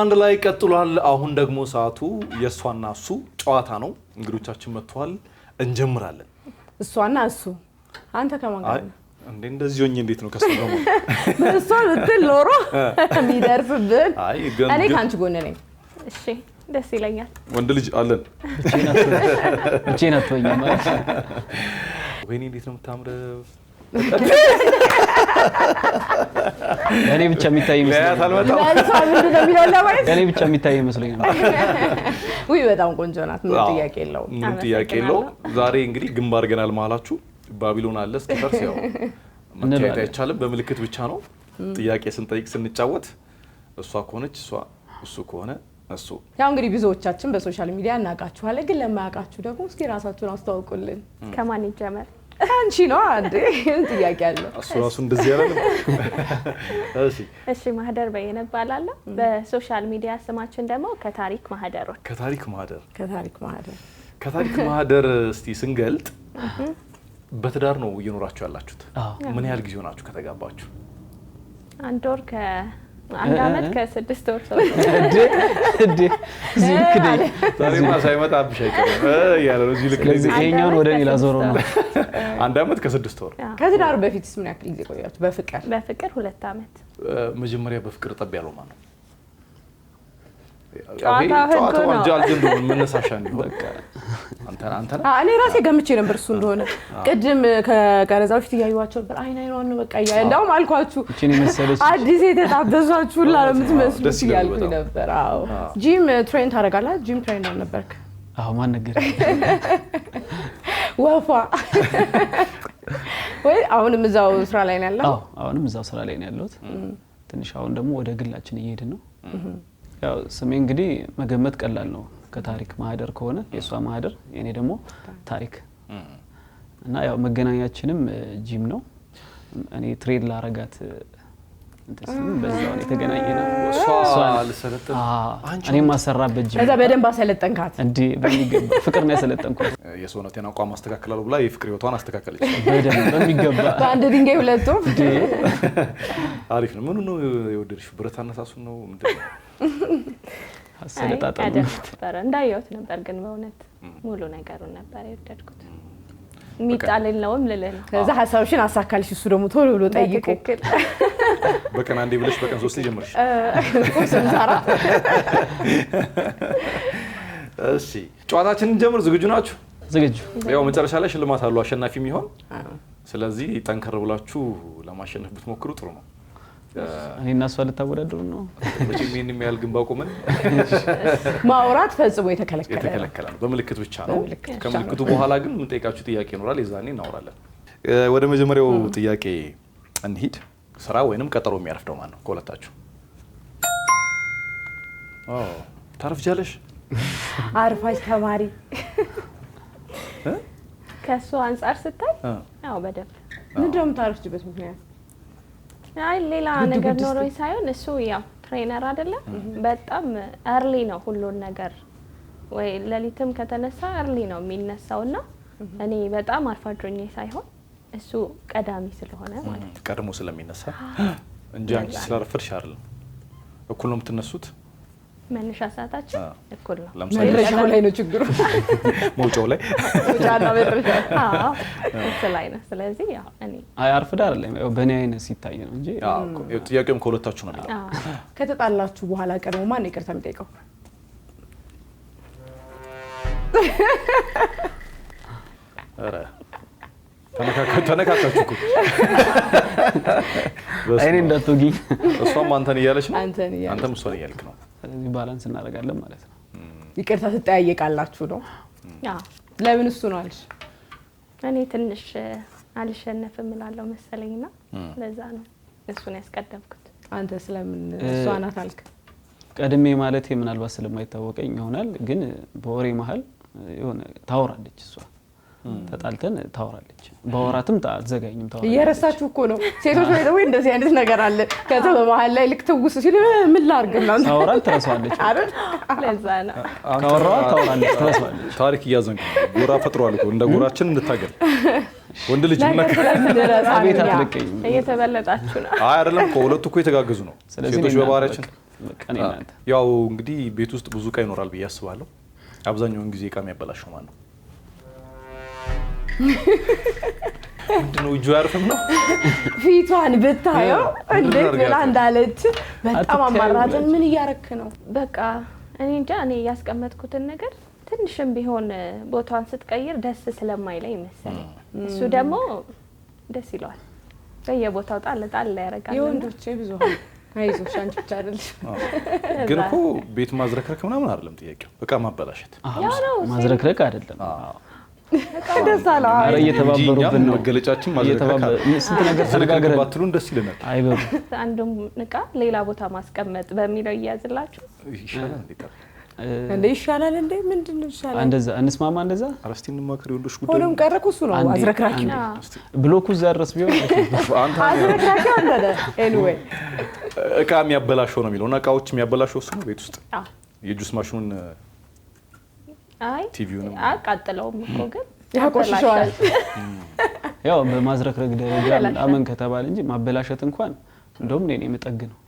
አንድ ላይ ቀጥሏል። አሁን ደግሞ ሰዓቱ የሷና እሱ ጨዋታ ነው። እንግዶቻችን መጥተዋል። እንጀምራለን። እሷና እሱ አንተ ከማን ጋር ነው? እንደዚህ ሆኜ እንዴት ነው ከሰው ነው? እሷ ልትል ኖሮ የሚደርፍብን። እኔ ካንቺ ጎን ነኝ። እሺ ደስ ይለኛል። ወንድ ልጅ አለን። እቺ ናት ወይ ማለት ወይኔ እንዴት ነው የምታምረው? እኔ ብቻ የሚታይ ይመስለኛል። እኔ ብቻ የሚታይ ይመስለኛል። ወይ በጣም ቆንጆ ናት። ምን ጥያቄ የለው። ምን ጥያቄ የለው። ዛሬ እንግዲህ ግንባር ገናል መሀላችሁ ባቢሎን አለ እስከፈርስ ያው መታየት አይቻልም። በምልክት ብቻ ነው ጥያቄ ስንጠይቅ ስንጫወት እሷ ከሆነች እሷ እሱ ከሆነ እሱ። ያው እንግዲህ ብዙዎቻችን በሶሻል ሚዲያ እናውቃችኋለን፣ ግን ለማያውቃችሁ ደግሞ እስኪ ራሳችሁን አስተዋውቁልን። ከማን ይጀምር? አንቺ ነው አንዴ ጥያቄ አለ። እሱ እንደዚህ ያለ እሺ ማህደር በየነ እባላለሁ። በሶሻል ሚዲያ ስማችን ደግሞ ከታሪክ ማህደሮች። ከታሪክ ማህደር እስቲ ስንገልጥ በትዳር ነው እየኖራችሁ ያላችሁት? ምን ያህል ጊዜ ሆናችሁ ከተጋባችሁ? አንድ አመት ከ6 ወር ሰው እንዴ ዝክዴ ዛሬማ ሳይመጣ አብሽ አይቀርም ያለ ነው። ዝልክ ይሄኛውን ወደ ሌላ ዞሮ ነው። አንድ አመት ከ6 ወር። ከትዳር በፊትስ ምን ያክል ጊዜ ቆያችሁ? በፍቅር 2 አመት። መጀመሪያ በፍቅር ጠብ ያለው ማን ነው? ጨዋታው ነው ጃልጀንዱ መነሳሻ ነው። በቃ አንተ እኔ ራሴ ገምቼ ነበር እሱ እንደሆነ። ቅድም ከቀረጻው ፊት ያዩዋቸው ነበር። አይኗን ነው በቃ እንደውም አልኳችሁ እቺን መሰለች አዲስ የተጣበዛችሁ ሁላ የምትመስሉት ያልኩኝ ነበር። አዎ ጂም ትሬን ታደርጋለህ? ጂም ትሬን ነበርክ? አዎ ማን ነገር ወፋ ወይ አሁንም እዛው ስራ ላይ ነው ያለው? አዎ አሁንም እዛው ስራ ላይ ነው ያለሁት። ትንሽ አሁን ደግሞ ወደ ግላችን እየሄድን ነው። ያው ስሜ እንግዲህ መገመት ቀላል ነው። ከታሪክ ማህደር ከሆነ የሷ ማህደር የኔ ደግሞ ታሪክ እና ያው መገናኛችንም ጂም ነው። እኔ ትሬድ ላረጋት እንተስም በዛው ነው የተገናኘነው። እሷ አልሰለጠን እኔ ማሰራበት ጂም ከዛ በደንብ አሰለጠንካት እንዴ? በሚገባ ፍቅር ነው ያሰለጠንኩት። የሰውነቴን አቋም አስተካክላለሁ ብላ የፍቅር ህይወቷን አስተካከለች። በደንብ በሚገባ በአንድ ድንጋይ ሁለት ወፍ። አሪፍ ነው። ምን ነው የወደድሽው? ብረት አነሳሱን ነው ምንድነው? አሰለጣጣም ነበር እንዳየሁት ነበር፣ ግን በእውነት ሙሉ ነገሩን ነበር የወደድኩት። የሚጣልልነውም ልልህ ነው። ከዛ ሐሳብሽን አሳካልሽ። እሱ ደግሞ ቶሎ ብሎ ጠይቆ በቀን አንዴ ብለሽ በቀን 3 ጀመርሽ? ሰራ። እሺ ጨዋታችንን ጀምር። ዝግጁ ናችሁ? ዝግጁ። ያው መጨረሻ ላይ ሽልማት አለው አሸናፊ የሚሆን። ስለዚህ ጠንከር ብላችሁ ለማሸነፍ ብትሞክሩ ጥሩ ነው። እኔና እሷ ልታወዳድሩ ነው። መቼም ይሄን የሚያህል ግን ባቆመን ማውራት ፈጽሞ የተከለከለ ነው። በምልክት ብቻ ነው። ከምልክቱ በኋላ ግን ምን ጠይቃችሁ ጥያቄ ይኖራል። የዛኔ እናወራለን። ወደ መጀመሪያው ጥያቄ እንሂድ። ስራ ወይንም ቀጠሮ የሚያርፍደው ማን ነው ከሁለታችሁ? ታረፍጃለሽ? አርፋጅ ተማሪ ከሱ አንፃር ስታይ አዎ በደንብ። ምንድነው የምታረፍጅበት ምክንያት? አይ ሌላ ነገር ኖሮኝ ሳይሆን እሱ ያው ትሬነር አይደለ? በጣም አርሊ ነው ሁሉን ነገር። ወይ ለሊትም ከተነሳ አርሊ ነው የሚነሳውና እኔ በጣም አርፋጆኝ ሳይሆን እሱ ቀዳሚ ስለሆነ ማለት ነው። ቀድሞ ስለሚነሳ እንጂ አንቺ ስላረፈድሽ አይደለም። እኩል ነው የምትነሱት? መነሻ ሰዓታችን እኩል ነው። መድረሻው ላይ ነው ችግሩ። መውጫው ላይ መውጫና መድረሻ እሱ ላይ ነው። ስለዚህ ያው እኔ አርፍዳ አይደለም ያው በእኔ አይነት ሲታይ ነው እንጂ ጥያቄውም ከሁለታችሁ ነው የሚለው። ከተጣላችሁ በኋላ ቀድሞ ማን ይቅርታ የሚጠይቀው? አረ ተነካካችሁ እኮ። አይኔ እንዳትወጊኝ። እሷም አንተን እያለች ነው፣ አንተም እሷን እያልክ ነው። ስለዚህ ባላንስ እናደርጋለን ማለት ነው። ይቅርታ ትጠያየቃላችሁ ነው? አዎ። ለምን እሱ ነው አልሽ? እኔ ትንሽ አልሸነፍም እላለሁ መሰለኝና ለዛ ነው እሱን ያስቀደምኩት። አንተ ስለምን እሷ ናት አልክ? ቀድሜ ማለት ምናልባት ስለማይታወቀኝ ይሆናል፣ ግን በወሬ መሃል የሆነ ታወራለች እሷ። ተጣልተን ታወራለች። በወራትም አትዘጋኝም ታወራለች። እየረሳችሁ እኮ ነው ሴቶች ላይ ደግሞ እንደዚህ አይነት ነገር አለ። ከዛ በመሃል ላይ ልክ ትውስ ሲል ምን ላርግና ታወራ ትረሳለች አይደል? ለዛ ነው ካወራው ታወራለች ትረሳለች። ታሪክ እያዘንኩ ጎራ ፈጥሯል እኮ እንደ ጎራችን እንድታገል ወንድ ልጅ ነክ አቤት አትለቀኝ። እየተበለጣችሁ ነው። አይ አይደለም እኮ ሁለቱ እኮ የተጋገዙ ነው። ሴቶች በባህሪያችን በቃ እኔ እናንተ ያው እንግዲህ ቤት ውስጥ ብዙ እቃ ይኖራል ብዬ አስባለሁ። አብዛኛውን ጊዜ እቃ የሚያበላሸው ማን ነው? ምንድነው እጁ ያርፍም ነው? ፊቷን ብታየው እንዴት ብላ እንዳለች በጣም አማራጭን ምን እያረክ ነው? በቃ እኔ እንጃ እኔ ያስቀመጥኩትን ነገር ትንሽም ቢሆን ቦታዋን ስትቀይር ደስ ስለማይለኝ መሰለኝ። እሱ ደግሞ ደስ ይለዋል። በየቦታው ጣል ጣል ያደርጋል። የወንዶች ብዙሃን አይዞሽ አንቺ ብቻ አይደለሽ። ግን እኮ ቤት ማዝረክረክ ምናምን አይደለም ጥያቄው፣ እቃ ማበላሸት። ማዝረክረክ አይደለም። ደስ አለ። ኧረ እየተባበሩብን ነው። መገለጫችን ማዝረክረክ ስንት ነገር ተነጋግረን ባትሉን ደስ ይለናል። አይበሉ አንዱም እቃ ሌላ ቦታ ማስቀመጥ በሚለው ይያዝላችሁ ይሻላል እንዴ? ይሻላል እንዴ? ምንድነው ይሻላል? እንደዛ እንስማማ። እንደዛ አረስቲ እንማከር የወንዶች ጉዳይ ሆኖም ቀረኩ። እሱ ነው አዝረክራኪ። ብሎኩ እዛ ድረስ ቢሆን አዝረክራኪ አንተ ኤኒዌይ እቃ የሚያበላሸው ነው የሚለውና እቃዎች የሚያበላሸው እሱ ነው ቤት ውስጥ የጁስ ማሽኑን አይ ቲቪውንም አቃጥለውም እኮ ግን ያቆሽሸዋል። ያው በማዝረክረክ ደረጃ አመን ከተባለ እንጂ ማበላሸት እንኳን እንደውም እኔ የምጠግ ነው።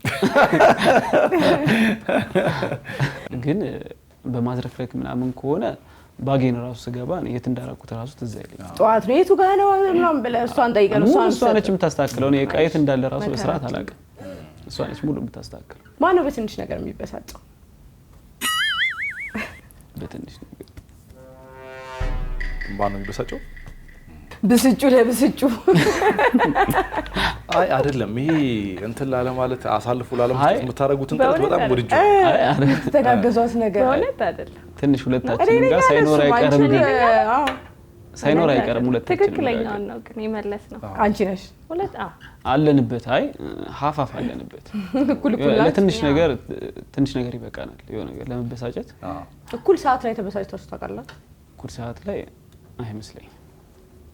ግን በማዝረክረክ ምናምን ከሆነ ባጌን ራሱ ስገባ የት እንዳራኩት ራሱ ትዝ አይለኝም። ጠዋት ነው የቱ ጋር ነው ምናምን ብለህ እሷን ጠይቀን እሷ ነች የምታስተካክለው። እኔ ዕቃ የት እንዳለ ራሱ በስርዓት አላውቅም። እሷ ነች ሙሉ የምታስተካክለው። ማን ነው በትንሽ ነገር የሚበሳጨው? በትንሽ ነገር ማን ነው የሚበሳጨው? ብስጩ ለብስጩ አይ አይደለም። ይሄ እንትን ላለ ማለት አሳልፉ ላለ ማለት የምታረጉትን ጥረት በጣም ወድጁ ተጋገዟት ነገር በእውነት አይደለም። ትንሽ ሁለታችን ጋር ሳይኖር አይቀርም። ግን ሳይኖር አይቀርም ሁለታችን። ትክክለኛውን ነው ግን የመለስ ነው። አንቺ ነሽ ሁለት አለንበት። አይ ሀፋፍ አለንበት። እኩል እኩል ለትንሽ ነገር ይበቃናል። የሆነ ነገር ለመበሳጨት እኩል ሰዓት ላይ ተበሳጭታችሁ ታውቃላችሁ? እኩል ሰዓት ላይ አይመስለኝም።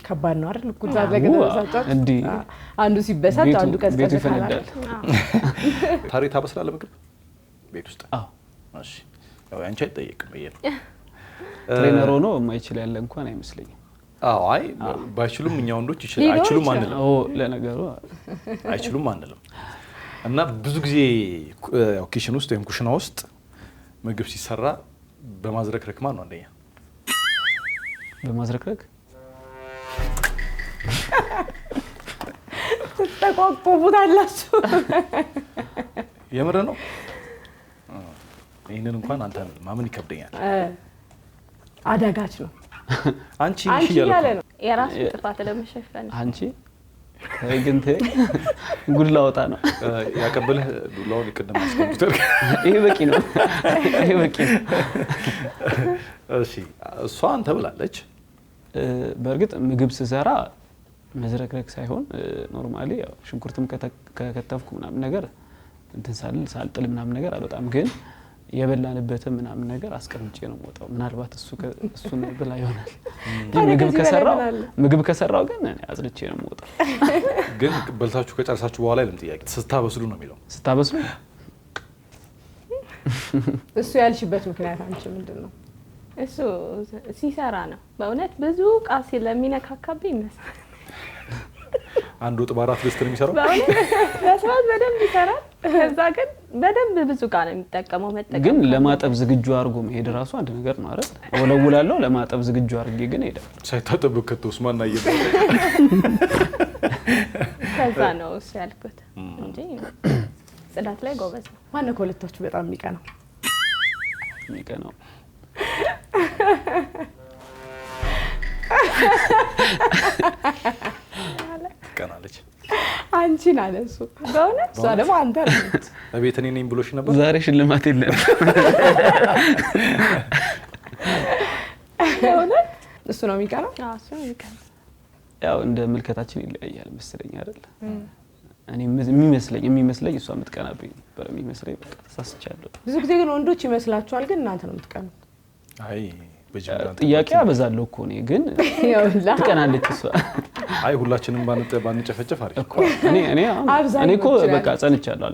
ከባድ ነው አይደል? እኩል ሰዓት ላይ ከተበሳጫችሁ እንዴ አንዱ ሲበሳጭ አንዱ ቀዝቀዝ ይፈነዳል። ታሪክ ታበስላለህ ምግብ ቤት ውስጥ? አዎ። እሺ ያው አንቺ አይጠየቅም ብዬ ነው። ትሬነር ሆኖ የማይችል ያለ እንኳን አይመስለኝም። አዎ አይ ባይችሉም እኛ ወንዶች ይችላል አይችሉም አንልም። ኦ ለነገሩ አይችሉም አንልም። እና ብዙ ጊዜ ያው ኪችን ውስጥ ወይም ኩሽና ውስጥ ምግብ ሲሰራ በማዝረክረክ ማን ነው አንደኛ? በማዝረክረክ ተቋቁሙታላችሁ። የምር ነው። ይሄንን እንኳን አንተ ማመን ይከብደኛል። አዳጋች ነው። አንቺ እያለ ነው የራሱ ጥፋት ለመሸፈን። አንቺ ግን ጉድ ላወጣ ነው ያቀበለህ ዱላውን ይቀደም አስቀምጠር። ይሄ በቂ ነው። ይሄ በቂ ነው። እሺ እሷ አንተ ብላለች። በእርግጥ ምግብ ስሰራ መዝረክረክ ሳይሆን ኖርማሊ ያው ሽንኩርትም ከከተፍኩ ምናምን ነገር እንትን ሳልጥል ምናምን ነገር አልወጣም። ግን የበላንበትም ምናምን ነገር አስቀምጬ ነው የምወጣው። ምናልባት እሱን ብላ ይሆናል። ምግብ ከሰራው ግን አጽድቼ ነው የምወጣው። ግን በልታችሁ ከጨርሳችሁ በኋላ አይደለም ጥያቄ፣ ስታበስሉ ነው የሚለው። ስታበስሉ እሱ ያልሽበት ምክንያት አንቺ ምንድን ነው? እሱ ሲሰራ ነው በእውነት ብዙ ዕቃ ስለሚነካካብኝ ይመስላል። አንድ ወጥ በአራት ድስት ነው የሚሰራው። በስርዓት በደንብ ይሰራል። ከዛ ግን በደንብ ብዙ ዕቃ ነው የሚጠቀመው። መጠቀም ግን ለማጠብ ዝግጁ አድርጎ መሄድ ራሱ አንድ ነገር ነው አይደል? ወለውላለሁ ለማጠብ ዝግጁ አድርጌ ግን ሄደ ሳይታጠብ ከተውስ ማን አየለ። ከዛ ነው እሱ ያልኩት እንጂ ጽዳት ላይ ጎበዝ ነው። ማነው ከሁለታችሁ በጣም የሚቀናው? የሚቀናው ትቀናለች። አንቺን አለ እሱ በእውነት። እሷ ደግሞ አንተ ነህ። እቤት እኔ ነኝ ብሎሽ ነበር። ዛሬ ሽልማት የለም። በእውነት እሱ ነው የሚቀናው? አዎ እሱ ነው የሚቀናው። ያው እንደ ምልከታችን ይለያያል መሰለኝ አይደል? እኔ የሚመስለኝ እሷ የምትቀናብኝ ነበር የሚመስለኝ። በቃ ተሳስቻለሁ። ብዙ ጊዜ ግን ወንዶች ይመስላችኋል፣ ግን እናንተ ነው የምትቀኑት። አይ ጥያቄ አበዛለሁ እኮ እኔ ግን ትቀናለች እሷ። አይ ሁላችንም ባንጨፈጨፍ አሪፍ እኮ እኔ እኮ በቃ ጸንቻለሁ።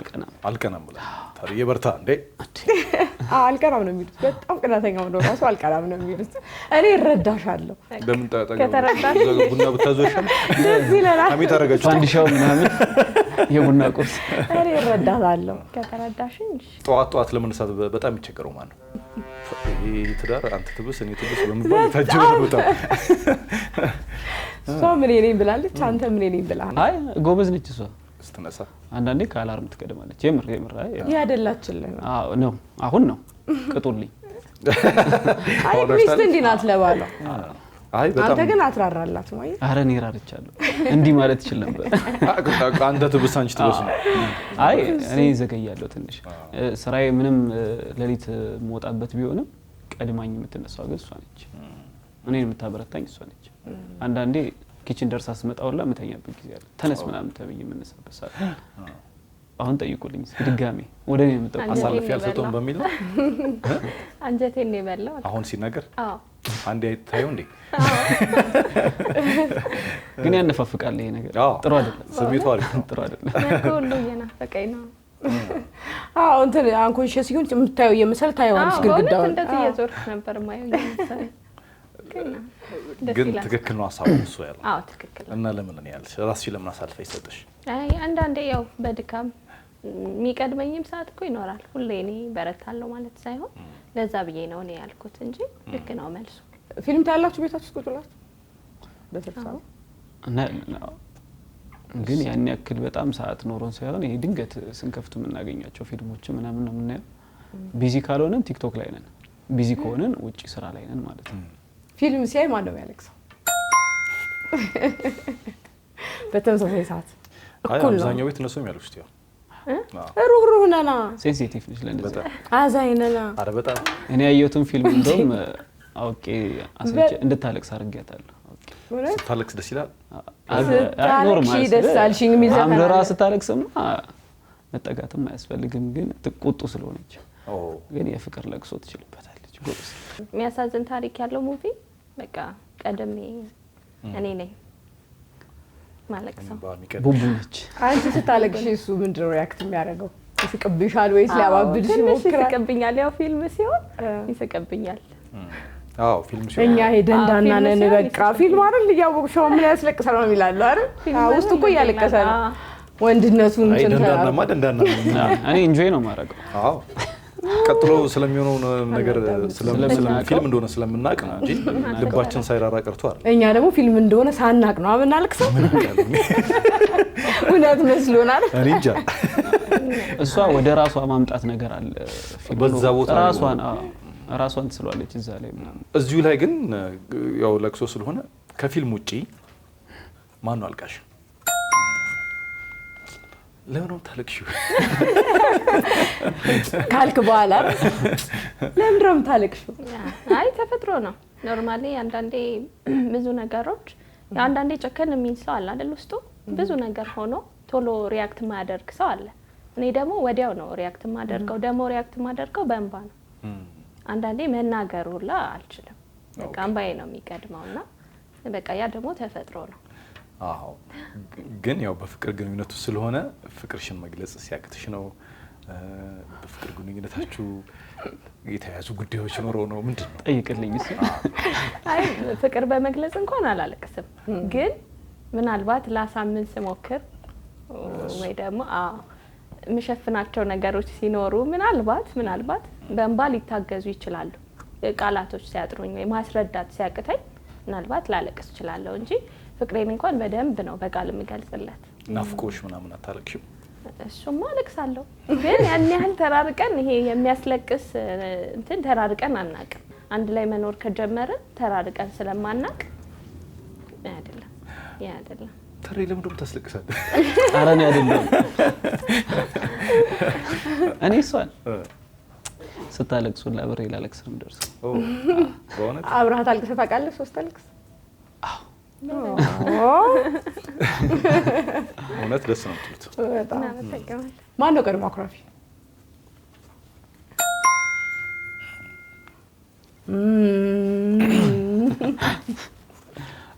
አልቀናም ብላ ታዲያ የበርታ እንዴ? አልቀናም ነው የሚሉት። በጣም ቅናተኛው ነው ራሱ አልቀናም ነው የሚሉት። እኔ እረዳሻለሁ። በምን ታጣጋ ቡና ብታዞርሻል ደስ ይለናል። አሜት አረጋችሁ ፋንዲሻው ምናምን የቡና ቁርስ እኔ እረዳታለሁ። ከተረዳሽኝ ጠዋት ለመነሳት በጣም የሚቸገረው ማን ነው? ይሄ ትዳር አንተ ትብስ እኔ ትብስ በመባል ታጀበ በጣም እሷ ምን ነኝ ብላለች፣ አንተ ምን ነኝ ብለሃል። አይ ጎበዝ ነች እሷ ስትነሳ። አንዳንዴ ካላርም ትቀደማለች። የምር አይ ያደላችልህ ነው አሁን ነው ቅጡልኝ። አይ ሚስት እንዲህ ናት ለባሏ። አይ በጣም አንተ ግን አትራራላት ነው። ኧረ እኔ ራርቻለሁ እንዲህ ማለት ይችል ነበር። አንተ ትብስ አንቺ ትብስ ነው። አይ እኔ ዘገያለሁ ትንሽ ስራዬ ምንም ሌሊት የምወጣበት ቢሆንም ቀድማኝ የምትነሳው ግን እሷ ነች። እኔን የምታበረታኝ እሷ ነች። አንዳንዴ ኪችን ደርሳ ስመጣውላ የምተኛበት ጊዜ አለ። ተነስ ምናምን ተብዬ የምነሳበት ሰዓት አሁን ጠይቁልኝ ድጋሜ ወደ እኔ የምጠቁ አሳልፌ አልሰጠውም በሚል ነው አንጀቴን ነው የበላው አሁን ሲናገር። አዎ አንዴ አይታየው እንዴ? ግን ያነፋፍቃል ይሄ ነገር። ጥሩ አይደለም፣ ስሜቱ አሪፍ ነው። ጥሩ አይደለም። ሁሉ እየናፈቀኝ ነው። አዎ እንትን አንኮንሺየስ ይሁን የምታየው የምሰል ታየዋለሽ ግድግዳውን። እንደዚህ እየዞርኩ ነበር ማየው የመሰለኝ። ግን ትክክል ነው ሀሳቡ እሱ ያለው። አዎ ትክክል ነው። እና ለምን ነው ያልሽ? ራስሽ ለምን አሳልፈ ይሰጥሽ? አይ አንዳንዴ ያው በድካም የሚቀድመኝም ሰዓት እኮ ይኖራል። ሁሌ እኔ በረታለሁ ማለት ሳይሆን ለዛ ብዬ ነው እኔ ያልኩት እንጂ ልክ ነው መልሱ። ፊልም ታያላችሁ ቤታችሁ ቁጭ ብላችሁ በተርሳው እና ግን ያን ያክል በጣም ሰዓት ኖሮን ሳይሆን ይሄ ድንገት ስንከፍቱ የምናገኛቸው ፊልሞች ምናምን ነው የምናየው። ቢዚ ካልሆነን ቲክቶክ ላይ ነን፣ ቢዚ ከሆነን ውጪ ስራ ላይ ነን ማለት ነው። ፊልም ሲያይ ማን ነው ያለቅሰው? በተመሳሳይ ሰዓት እኩል ነው። አብዛኛው ቤት እነሱ የሚያለቅሱት ያው ሩህሩህ ነና፣ ሴንሲቲቭ ነሽ ለእንደዛ አዛኝ ነና። አረ በጣም እኔ ያየሁትን ፊልም እንደውም አውቄ አሰልቼ እንድታለቅስ አድርጌያታለሁ። ስታለቅስ ደስ ይላል። ኖርማል ደስ አልሽኝ የሚዘፈን አምረራ ስታለቅስማ መጠጋትም አያስፈልግም። ግን ትቁጡ ስለሆነች ግን የፍቅር ለቅሶ ትችልበታለች። ጎበዝ። የሚያሳዝን ታሪክ ያለው ሙቪ በቃ ቀደም እኔ ነኝ ማለቅሰው። ቡቡ ነች። አንቺ ስታለቅሽ እሱ ምንድነው ሪአክት የሚያደርገው? ይስቅብሻል ወይስ ሊያባብልሽ ይሞክራል? ይስቅብኛል። ያው ፊልም ሲሆን ይስቅብኛል። አዎ ፊልም ሲሆን እኛ ሄደንዳና ነን በቃ ፊልም አይደል እያወቅሽው ምን ያስለቅሳል ነው ይላል አይደል? ውስጥ እኮ እያለቀሰ ነው ወንድነቱን እንትን ደንዳና እኔ ኢንጆይ ነው ማረገው። አዎ ቀጥሎ ስለሚሆነው ነገር ፊልም እንደሆነ ስለምናቅ ነው እንጂ ልባችን ሳይራራ ቀርቶ አይደል። እኛ ደግሞ ፊልም እንደሆነ ሳናቅ ነው አብናልክሰው እውነት መስሎናል። እኔ እንጃ እሷ ወደ ራሷ ማምጣት ነገር አለ በዛ ቦታ ራሷን ትስሏለች እዛ ላይ ምናምን። እዚሁ ላይ ግን ያው ለቅሶ ስለሆነ ከፊልም ውጪ ማን ነው አልቃሽ? ለምን ነው ታለቅሽው ካልክ በኋላ ለምን ነው ታለቅሽው? አይ ተፈጥሮ ነው። ኖርማሊ አንዳንዴ ብዙ ነገሮች አንዳንዴ ጨከን የሚል ሰው አለ አይደል? ውስጡ ብዙ ነገር ሆኖ ቶሎ ሪአክት ማያደርግ ሰው አለ። እኔ ደግሞ ወዲያው ነው ሪአክት ማደርገው። ደግሞ ሪአክት ማደርገው በእንባ ነው። አንዳንዴ መናገር ሁላ አልችልም። በቃ እንባዬ ነው የሚቀድመውና በቃ ያ ደግሞ ተፈጥሮ ነው። አዎ ግን ያው በፍቅር ግንኙነቱ ስለሆነ ፍቅርሽን መግለጽ ሲያቅትሽ ነው? በፍቅር ግንኙነታችሁ የተያዙ ጉዳዮች ኖረው ነው? ምንድን ነው? ጠይቅልኝ እሱ። አይ ፍቅር በመግለጽ እንኳን አላለቅስም። ግን ምናልባት ላሳምን ስሞክር ወይ ደግሞ የምሸፍናቸው ነገሮች ሲኖሩ ምናልባት በእንባ ሊታገዙ ይችላሉ። ቃላቶች ሲያጥሩኝ ወይ ማስረዳት ሲያቅተኝ ምናልባት ላለቅስ እችላለሁ እንጂ ፍቅሬን እንኳን በደንብ ነው በቃል የምገልጽለት። ናፍቆሽ ምናምን አታለቅሽም? እሱማ አለቅሳለሁ። ግን ያን ያህል ተራርቀን ይሄ የሚያስለቅስ እንትን ተራርቀን አናቅም። አንድ ላይ መኖር ከጀመርን ተራርቀን ስለማናቅ አይደለም። ተሬ ለምን ደም ታስለቅሳለህ? ኧረ እኔ አይደለም እኔ እሷን ስታለቅሱላ ብሬ ላለቅስ ነው የምደርሰው። በእውነት አብረሃት አልቅሰህ ታውቃለህ? ሶስት አልቅስ? እውነት ደስ ነው የምትሉት። ማን ነው ቀድሞ አኩራፊ?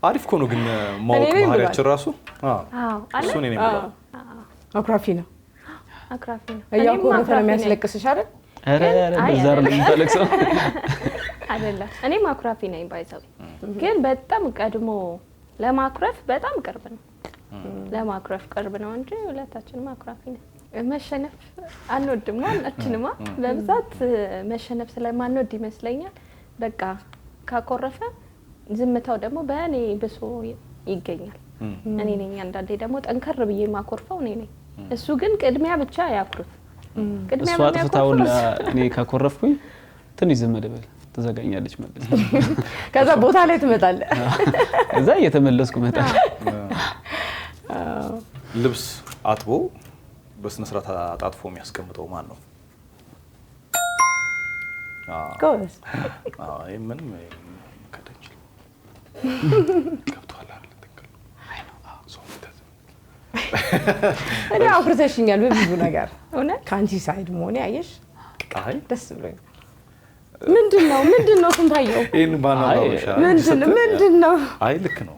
አሪፍ እኮ ነው ግን ማወቅ ባህሪያችን ራሱ እሱ እኔ ነኝ ብለው አኩራፊ ነው። እያኮረፈ ነው የሚያስለቅስሽ አይደል? ኧረ በዛር ላይ ታለቅሰው አይደለም። እኔም አኩራፊ ነኝ ባይዘው፣ ግን በጣም ቀድሞ ለማኩረፍ በጣም ቅርብ ነው። ለማኩረፍ ቅርብ ነው እንጂ ሁለታችንም አኩራፊ ነን። መሸነፍ አንወድም ማናችንማ በብዛት መሸነፍ ስለማንወድ ይመስለኛል። በቃ ካኮረፈ ዝምታው ደግሞ በእኔ ብሶ ይገኛል። እኔ ነኝ አንዳንዴ ደግሞ ጠንከር ብዬ ማኮርፈው እኔ ነኝ። እሱ ግን ቅድሚያ ብቻ ያኩርፍ። ቅድሚያ እሷ አጥፍታውና እኔ ካኮረፍኩኝ ትንሽ ዝም ደበል ተዘጋኛለች ማለት ነው። ከዛ ቦታ ላይ ትመጣለህ። ከዛ እየተመለስኩ መጣ። ልብስ አጥቦ በስነ ስርዓት አጣጥፎ የሚያስቀምጠው ማን ነው? ጎበዝ። አይ ምንም ከደች ገብቷል አይደል? ተከለ አይ ነው ሶ እኔ አፍርተሽኛል በብዙ ነገር እውነት ካንቺ ሳይድ መሆኔ አየሽ። አይ ደስ ብሎኝ ምንድነው ስንታየው ይሄን ባናው ምንድነው? አይ ልክ ነው።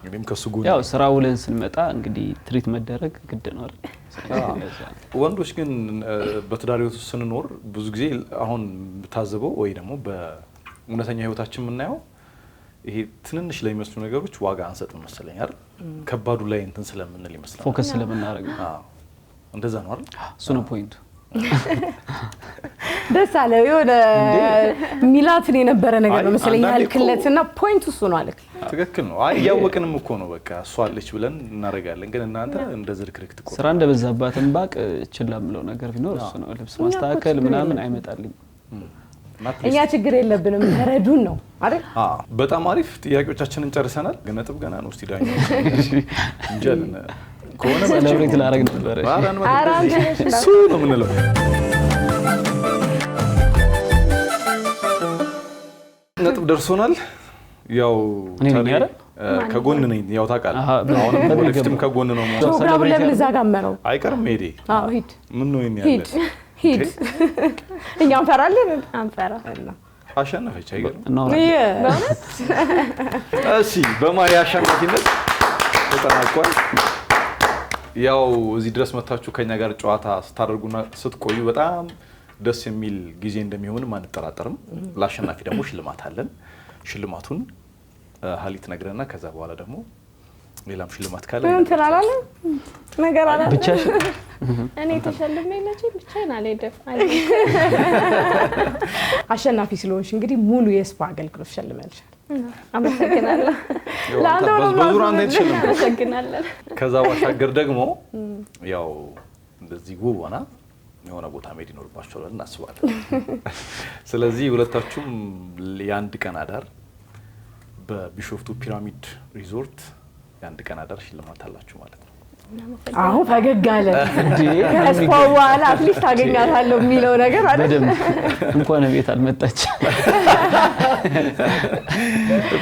እኔም ከሱ ጎን ያው ስራ ውለን ስንመጣ እንግዲህ ትሪት መደረግ ግድ ነው አይደል? ወንዶች ግን በትዳር ህይወት ስንኖር ብዙ ጊዜ አሁን ታዘበው ወይ ደግሞ በእውነተኛ ህይወታችን የምናየው ይሄ ትንንሽ ለሚመስሉ ነገሮች ዋጋ አንሰጥም መሰለኝ አይደል? ከባዱ ላይ እንትን ስለምንል ይመስላል። ፎከስ ስለምናደርግ አዎ እንደዛ ነው አይደል? እሱ ነው ፖይንቱ። ደስ አለ የሆነ ሚላትን የነበረ ነገር ነው መሰለኝ ያልክለትና ፖይንቱ እሱ ነው አለክ። ትክክል ነው። አይ ያወቅንም እኮ ነው በቃ እሷ አለች ብለን እናረጋለን። ግን እናንተ እንደ ዝርክርክ ትቆጣ ስራ እንደበዛባትን ባቅ ችላ ብለው ነገር ቢኖር እሱ ነው። ልብስ ማስተካከል ምናምን አይመጣልኝ። እኛ ችግር የለብንም ተረዱን ነው አይደል? በጣም አሪፍ ጥያቄዎቻችንን ጨርሰናል። ግን ነጥብ ገና ነው። እስቲ ዳኛ እንጀል ከሆነ ሰለብሬት ላደርግ ነበር። እሱ ነው የምንለው። ነጥብ ደርሶናል። ያው ከጎን ነኝ ያው ታውቃለህ። አሁንም ወደፊትም ከጎን ነው ማለት ነው። ፕሮግራሙ ለምን እዛ ጋር መረው አይቀርም ሄዴ። አዎ ሂድ። ምን ነው ያለ ሂድ። እኛ እንፈራለን አንፈራ። አሸነፈች አይገርም? በእውነት እሺ በማሪ አሸናፊነት ተጠናቋል። ያው እዚህ ድረስ መታችሁ ከኛ ጋር ጨዋታ ስታደርጉና ስትቆዩ በጣም ደስ የሚል ጊዜ እንደሚሆንም አንጠራጠርም። ለአሸናፊ ደግሞ ሽልማት አለን። ሽልማቱን ሀሊት ነግረና ከዛ በኋላ ደግሞ ሌላም ሽልማት ካለ እንትን አላለ ነገር አለ ብቻሽ እኔ ተሸልሜ ነች ብቻዬን አልሄድም። አሸናፊ ስለሆንሽ እንግዲህ ሙሉ የስፓ አገልግሎት ሸልመልሻል። አመሰግናለሁ። ለአንተ በዙር አንተ ተሸልመሽ አመሰግናለሁ። ከዛ ባሻገር ደግሞ ያው እንደዚህ ውብ ሆና የሆነ ቦታ መሄድ ይኖርባችኋል እናስባለን። ስለዚህ ሁለታችሁም የአንድ ቀን አዳር በቢሾፍቱ ፒራሚድ ሪዞርት የአንድ ቀን አዳር ሽልማት አላችሁ ማለት ነው። አሁን ፈገግ አለ እንዴ? ከስፓው በኋላ አትሊስት አገኛታለሁ የሚለው ነገር አይደል? በደንብ እንኳን ቤት አልመጣች።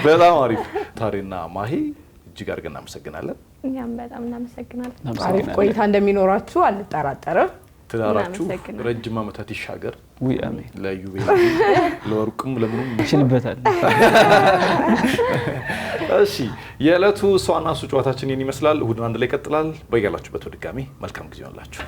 በጣም አሪፍ ታሪና ማሂ እጅግ አድርገን እናመሰግናለን። እኛም በጣም እናመሰግናለን። አሪፍ ቆይታ እንደሚኖራችሁ አልጠራጠርም። ትዳራችሁ ረጅም ዓመታት ይሻገር። ወይ አሜን። ለዩቤል ለወርቁም ለምኑም ይችልበታል። እሺ የዕለቱ እሷና እሱ ጨዋታችን ይህን ይመስላል። እሁድን አንድ ላይ ይቀጥላል። በያላችሁበት በድጋሚ መልካም ጊዜ ይሆንላችሁ።